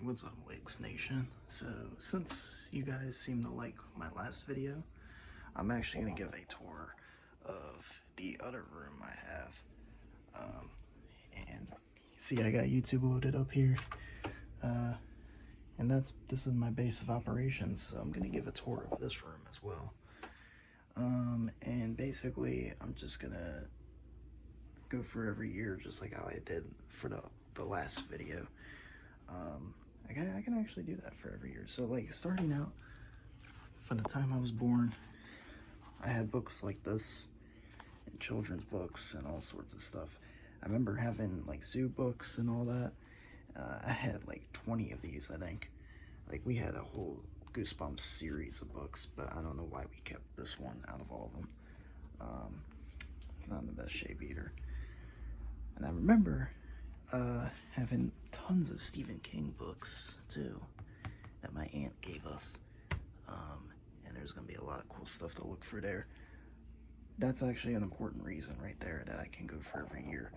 What's up, Wigs Nation? So, since you guys seem to like my last video, I'm actually going to give a tour of the other room I have. And see, I got YouTube loaded up here. And this is my base of operations, so I'm going to give a tour of this room as well. And basically, I'm just going to go for every year, just like how I did for the last video. I can actually do that for every year. So, like, starting out, from the time I was born, I had books like this, and children's books, and all sorts of stuff. I remember having, like, zoo books and all that. I had, like, 20 of these, I think. Like, we had a whole Goosebumps series of books, but I don't know why we kept this one out of all of them. It's not in the best shape either. And I remember having tons of Stephen King books too that my aunt gave us, and there's gonna be a lot of cool stuff to look for there. That's actually an important reason right there that I can go for every year.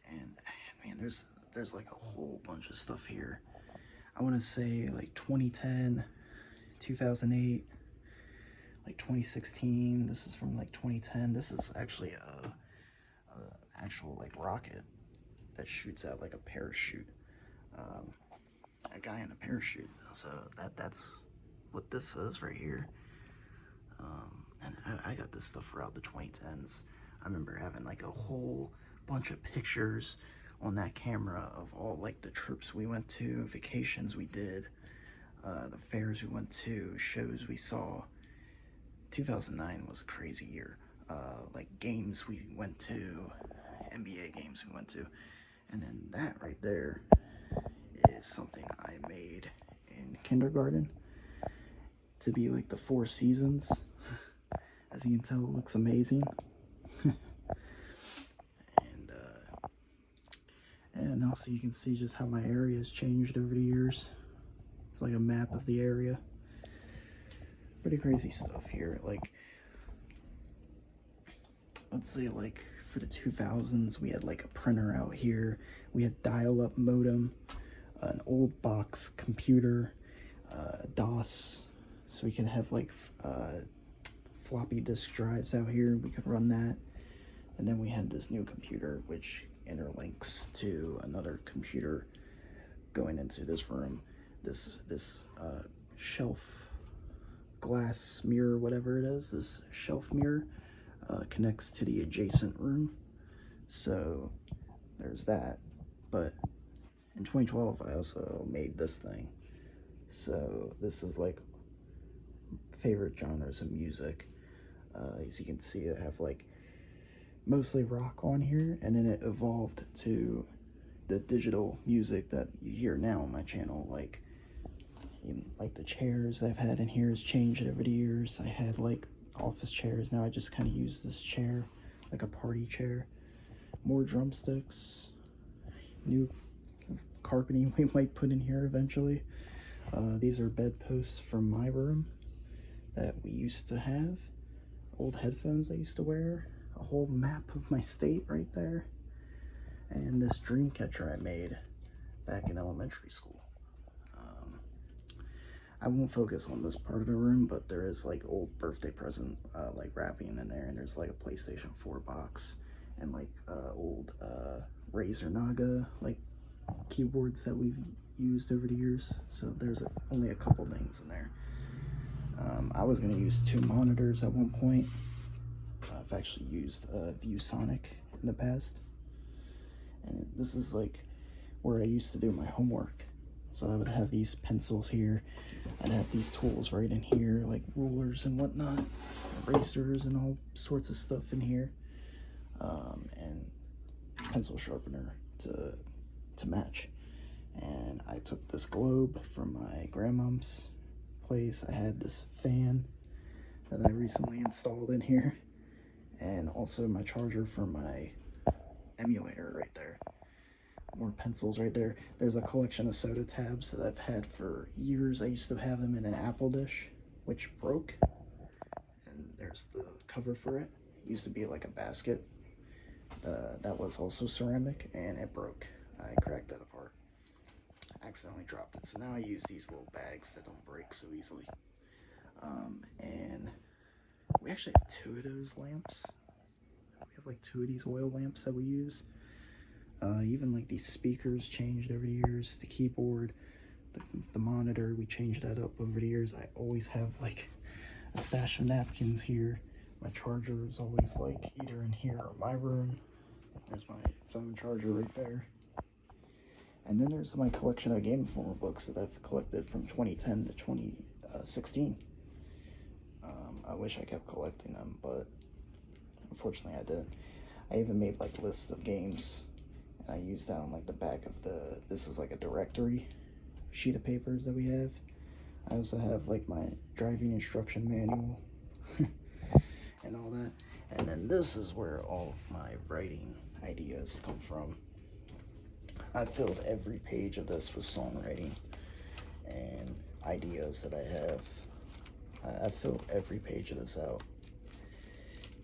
And man, there's like a whole bunch of stuff here. I want to say like 2010, 2008, like 2016. This is from like 2010. This is actually a actual like rocket that shoots out like a parachute. A guy in a parachute. So that's what this is right here. And I got this stuff throughout the 2010s. I remember having like a whole bunch of pictures on that camera of all like the trips we went to, vacations we did, the fairs we went to, shows we saw. 2009 was a crazy year. Like games we went to, NBA games we went to. And then that right there is something I made in kindergarten to be like the Four Seasons. As you can tell, it looks amazing. And also you can see just how my area has changed over the years. It's like a map of the area. Pretty crazy stuff here. Like, let's say like for the 2000s, we had like a printer out here. We had dial-up modem, an old box computer, DOS, so we can have like floppy disk drives out here. We could run that. And then we had this new computer which interlinks to another computer going into this room. This shelf glass mirror, whatever it is, this shelf mirror connects to the adjacent room. So there's that. But in 2012 I also made this thing. So this is like favorite genres of music. As you can see, I have like mostly rock on here, and then it evolved to the digital music that you hear now on my channel. Like the chairs I've had in here has changed over the years. I had like office chairs. Now I just kind of use this chair like a party chair. More drumsticks, new carpeting we might put in here eventually. These are bedposts from my room that we used to have. Old headphones I used to wear. A whole map of my state right there. And this dream catcher I made back in elementary school. I won't focus on this part of the room, but there is like old birthday present like wrapping in there, and there's like a PlayStation 4 box and like old Razer Naga like keyboards that we've used over the years. So there's only a couple things in there. I was going to use 2 monitors at one point. I've actually used ViewSonic in the past. And this is like where I used to do my homework. So I would have these pencils here. I'd have these tools right in here, like rulers and whatnot, erasers and all sorts of stuff in here, and pencil sharpener to match. And I took this globe from my grandmom's place. I had this fan that I recently installed in here, and also my charger for my emulator right there. More pencils right there. There's a collection of soda tabs that I've had for years. I used to have them in an Apple Dish, which broke. And there's the cover for it. It used to be like a basket. That was also ceramic, and it broke. I cracked that apart. accidentally dropped it. So now I use these little bags that don't break so easily. And we actually have 2 of those lamps. We have like 2 of these oil lamps that we use. Even like these speakers changed over the years. The keyboard, the monitor, we changed that up over the years. I always have like a stash of napkins here. My charger is always like either in here or my room. There's my phone charger right there. And then there's my collection of Game Informer books that I've collected from 2010 to 2016. I wish I kept collecting them, but unfortunately I didn't. I even made like lists of games, and I used that on like the back of this is like a directory sheet of papers that we have. I also have like my driving instruction manual and all that. And then this is where all of my writing ideas come from. I filled every page of this with songwriting and ideas that I have. I filled every page of this out.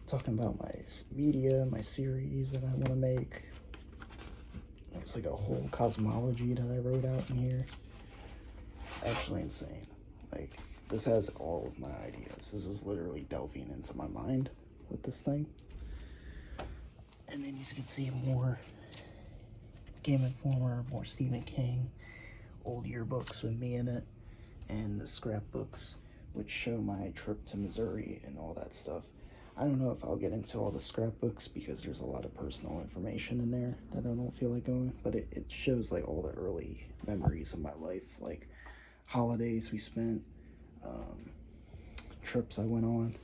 Talking about my media, my series that I want to make. There's like a whole cosmology that I wrote out in here. Actually insane. Like, this has all of my ideas. This is literally delving into my mind with this thing. And then you can see more Game Informer, more Stephen King, old yearbooks with me in it, and the scrapbooks, which show my trip to Missouri and all that stuff. I don't know if I'll get into all the scrapbooks because there's a lot of personal information in there that I don't feel like going, but it shows like all the early memories of my life, like holidays we spent, trips I went on.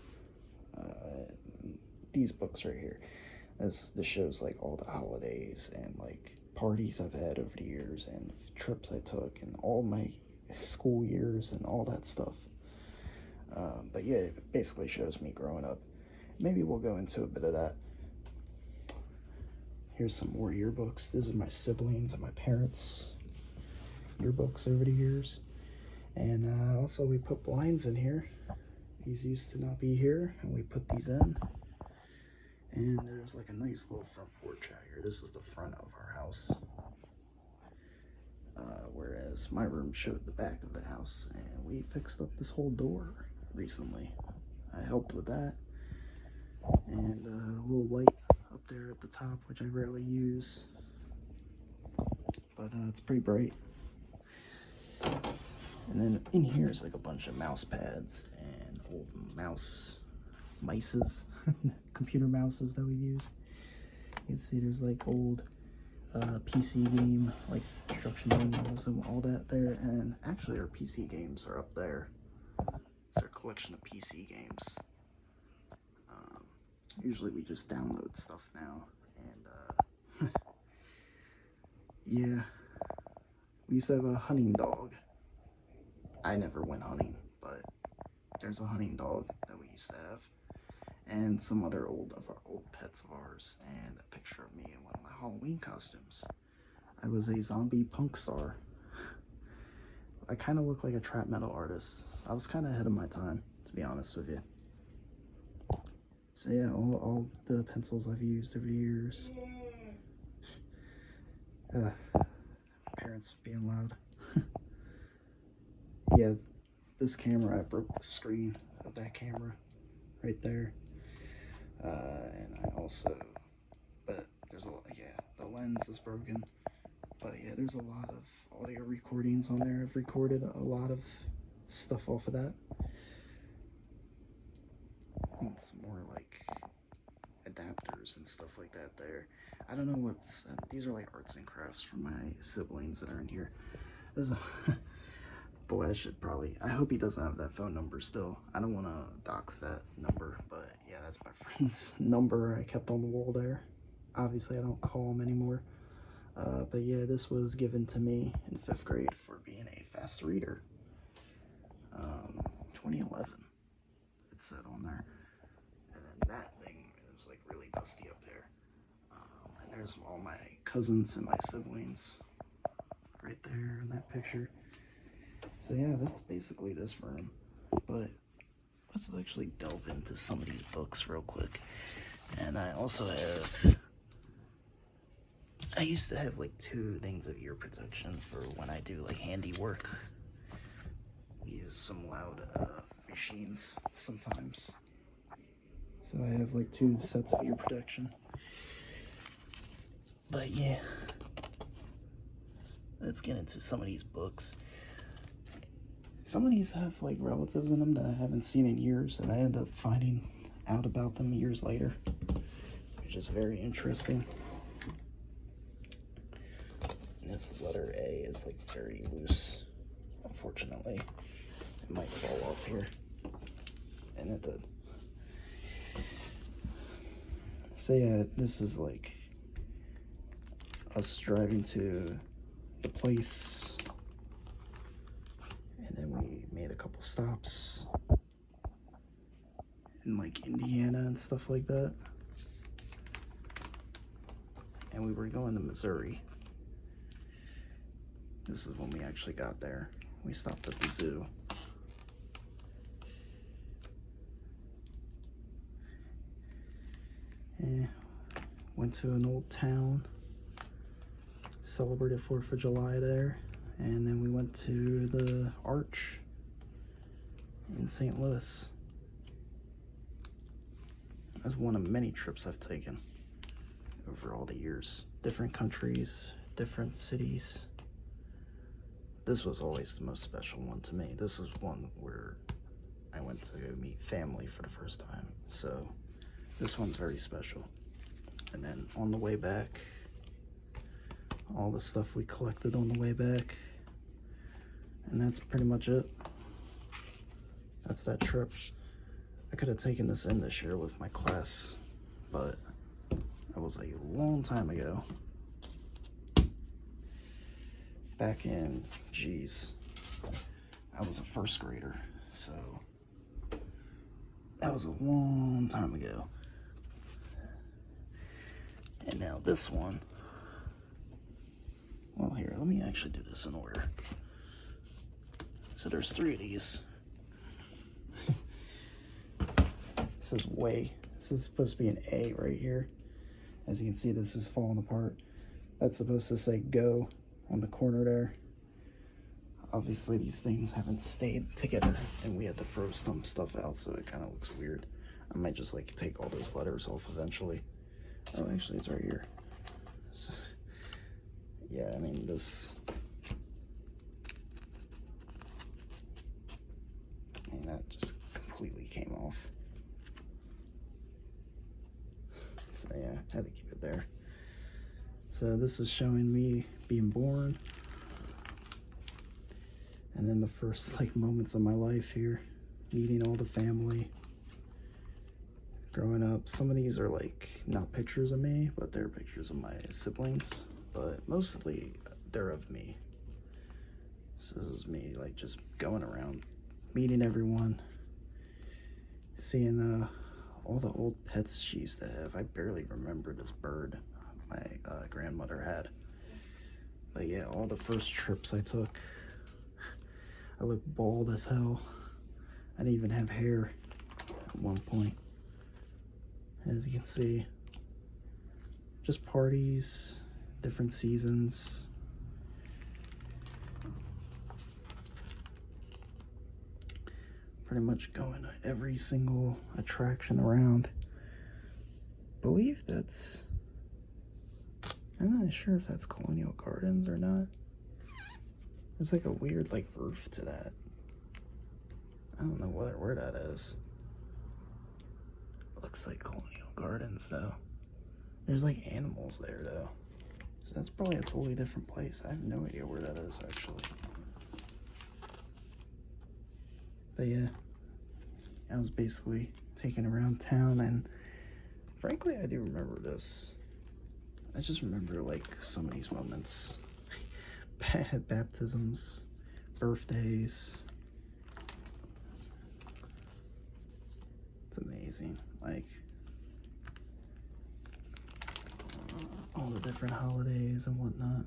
These books right here, this shows like all the holidays and like parties I've had over the years and trips I took and all my school years and all that stuff. But yeah, it basically shows me growing up. Maybe we'll go into a bit of that. Here's some more yearbooks. These are my siblings and my parents' yearbooks over the years. And also we put blinds in here. These used to not be here, and we put these in. And there's like a nice little front porch out here. This is the front of our house. Whereas my room showed the back of the house, and we fixed up this whole door recently. I helped with that. And a little light up there at the top, which I rarely use. But it's pretty bright. And then in here is like a bunch of mouse pads and old mices, computer mouses that we use. You can see there's like old PC game, like instruction manuals and all that there. And actually our PC games are up there. It's our collection of PC games. Usually we just download stuff now. And yeah, we used to have a hunting dog. I never went hunting, but there's a hunting dog that we used to have, and some other old pets of ours, and a picture of me in one of my Halloween costumes. I was a zombie punk star. I kind of look like a trap metal artist. I was kind of ahead of my time, to be honest with you. So yeah, all the pencils I've used over the years. Parents being loud. Yeah, this camera, I broke the screen of that camera right there. And I also, but there's a lot, yeah, the lens is broken. But yeah, there's a lot of audio recordings on there. I've recorded a lot of stuff off of that. And some more like adapters and stuff like that there. I don't know what's, these are like arts and crafts from my siblings that are in here. There's a, boy, I hope he doesn't have that phone number still. I don't want to dox that number, but yeah, that's my friend's number I kept on the wall there. Obviously, I don't call him anymore. But yeah, this was given to me in 5th grade for being a fast reader. 2011, it said on there. And then that thing is like really dusty up there. And there's all my cousins and my siblings right there in that picture. So yeah, that's basically this room. But let's actually delve into some of these books real quick. And I also have I used to have like 2 things of ear protection for when I do like handiwork. We use some loud machines sometimes. So I have like 2 sets of ear protection. But yeah, let's get into some of these books. Some of these have like relatives in them that I haven't seen in years, and I end up finding out about them years later, which is very interesting. And this letter A is like very loose, unfortunately. It might fall off here, and it did. So yeah, this is like us driving to the place, and then we made a couple stops in like Indiana and stuff like that, and we were going to Missouri. This is when we actually got there. We stopped at the zoo. And went to an old town, celebrated 4th of July there, and then we went to the Arch in St. Louis. That's one of many trips I've taken over all the years. Different countries, different cities. This was always the most special one to me. This is one where I went to go meet family for the first time. So this one's very special. And then on the way back, all the stuff we collected on the way back. And that's pretty much it. That's that trip. I could have taken this in this year with my class, but that was a long time ago. Back in, geez, I was a 1st grader, so that was a long time ago. And now this one, well here, let me actually do this in order. So there's 3 of these. This is way, this is supposed to be an A right here. As you can see, this is falling apart. That's supposed to say go on the corner there. Obviously these things haven't stayed together, and we had to throw some stuff out, so it kind of looks weird. I might just like take all those letters off eventually. Oh, actually it's right here. So, yeah, I mean this, and that just completely came off. So yeah, I had to keep it there. So this is showing me being born, and then the first like moments of my life here, meeting all the family, growing up. Some of these are like not pictures of me, but they're pictures of my siblings, but mostly they're of me. So this is me like just going around, meeting everyone, seeing all the old pets she used to have. I barely remember this bird my grandmother had. But yeah, all the first trips I took, I looked bald as hell. I didn't even have hair at one point. As you can see, just parties, different seasons. Pretty much going to every single attraction around. Believe that's, I'm not sure if that's Colonial Gardens or not. There's like a weird like roof to that. I don't know where that is. Looks like Colonial Gardens though. There's like animals there though. So that's probably a totally different place. I have no idea where that is actually. But yeah, I was basically taken around town, and frankly I do remember this. I just remember like some of these moments. Baptisms, birthdays. It's amazing. Like all the different holidays and whatnot.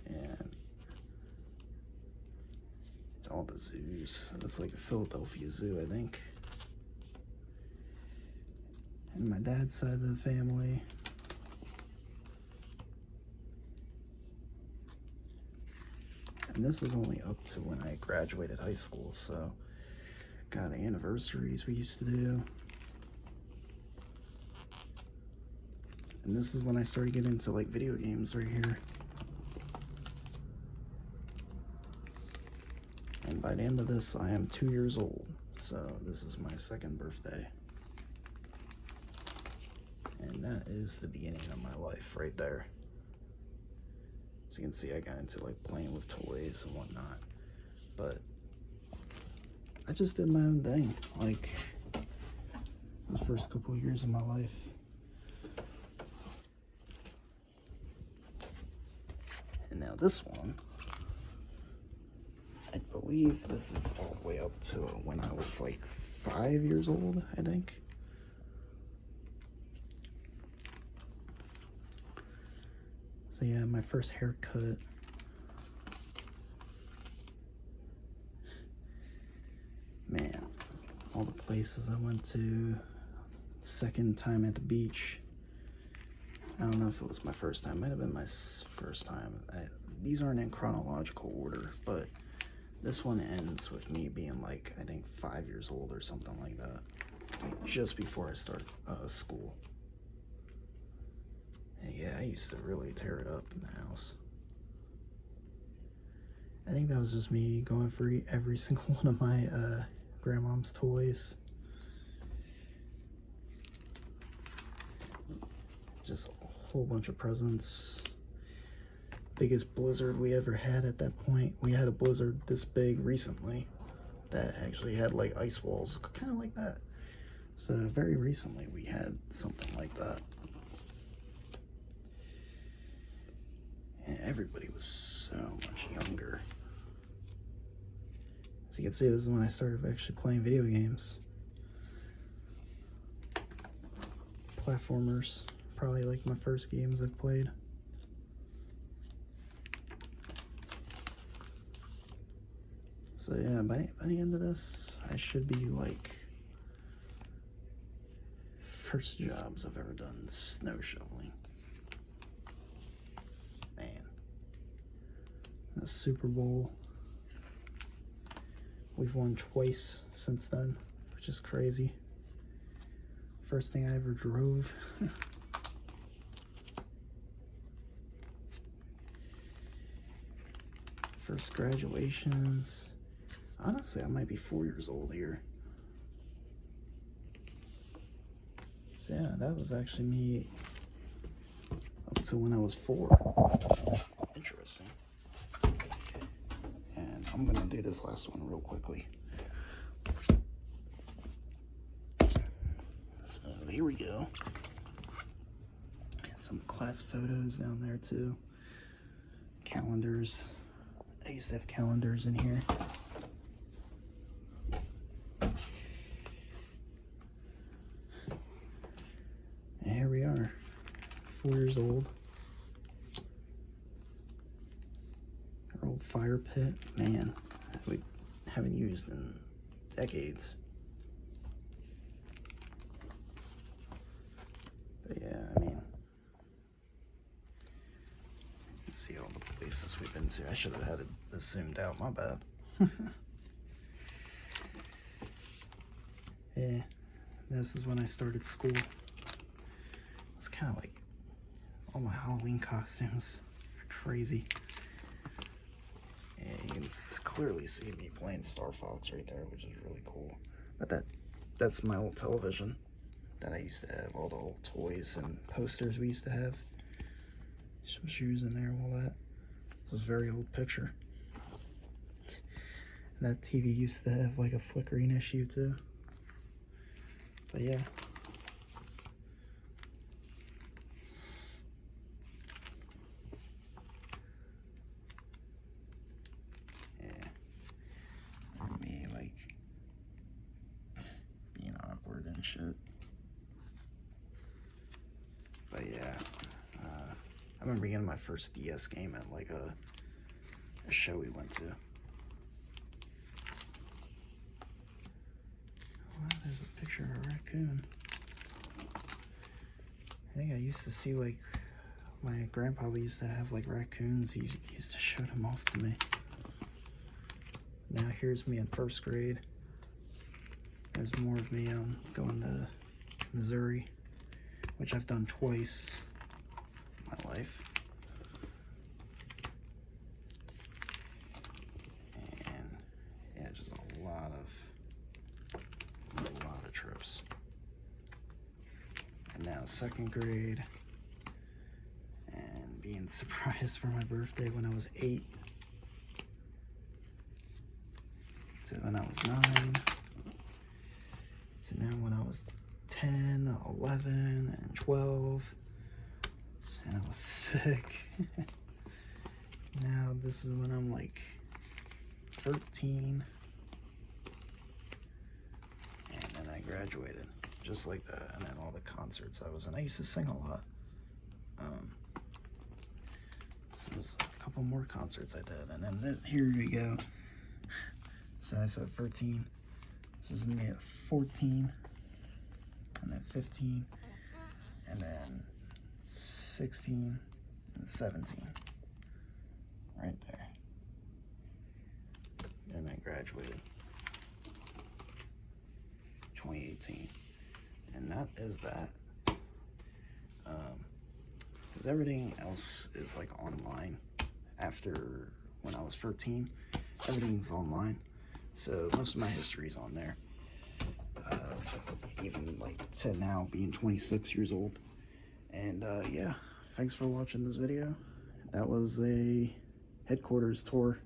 And all the zoos. It's like a Philadelphia Zoo, I think. And my dad's side of the family. And this is only up to when I graduated high school, so got anniversaries we used to do. And this is when I started getting into like video games right here. And by the end of this, I am 2 years old. So this is my second birthday. And that is the beginning of my life right there. As you can see, I got into like playing with toys and whatnot. But I just did my own thing, like the first couple of years of my life. And now this one, I believe this is all the way up to when I was like 5 years old, I think. So yeah, my first haircut. Man, all the places I went to. Second time at the beach. I don't know if it was my first time. Might have been my first time. These aren't in chronological order, but this one ends with me being like, I think 5 years old or something like that. Like just before I started school. And yeah, I used to really tear it up in the house. I think that was just me going for every single one of my grandmom's toys. Just a whole bunch of presents. Biggest blizzard we ever had at that point. We had a blizzard this big recently that actually had like ice walls, kind of like that. So very recently we had something like that. And everybody was so much younger. As you can see, this is when I started actually playing video games. Platformers, probably like my first games I've played. So yeah, by the end of this, I should be like, first jobs I've ever done, snow shoveling. Man. The Super Bowl. We've won twice since then, which is crazy. First thing I ever drove. First graduations. Honestly, I might be 4 years old here. So yeah, that was actually me up to when I was 4. Interesting. And I'm gonna do this last one real quickly. So here we go. Some class photos down there too. Calendars. I used to have calendars in here. And here we are, 4 years old. Our old fire pit, man, we haven't used in decades. But yeah, I mean, you can see all the places we've been to. I should have had this zoomed out, my bad. Yeah, this is when I started school. It's kind of like all my Halloween costumes are crazy. And you can clearly see me playing Star Fox right there, which is really cool. But that's my old television that I used to have, all the old toys and posters we used to have. Some shoes in there, all that. This was a very old picture. That TV used to have like a flickering issue too. But yeah. Me like being awkward and shit. But yeah, I remember getting my first DS game at like a show we went to. raccoon. I think I used to see, like, my grandpa used to have, like, raccoons. He used to show them off to me. Now here's me in first grade. There's more of me going to Missouri, which I've done twice in my life. And yeah, just a lot of trips. And now second grade, and being surprised for my birthday when I was 8 to when I was 9 to now when I was 10, 11, and 12, and I was sick. Now this is when I'm like 13, and then I graduated just like that. And then all the concerts I was in, I used to sing a lot. So there's a couple more concerts I did, and then here we go. So I said 13. This is me at 14, and then 15, and then 16, and 17. Right there. And I graduated 2018. And that is that. Because everything else is like online. After when I was 13, everything's online. So most of my history is on there. Even like to now being 26 years old. And yeah, thanks for watching this video. That was a headquarters tour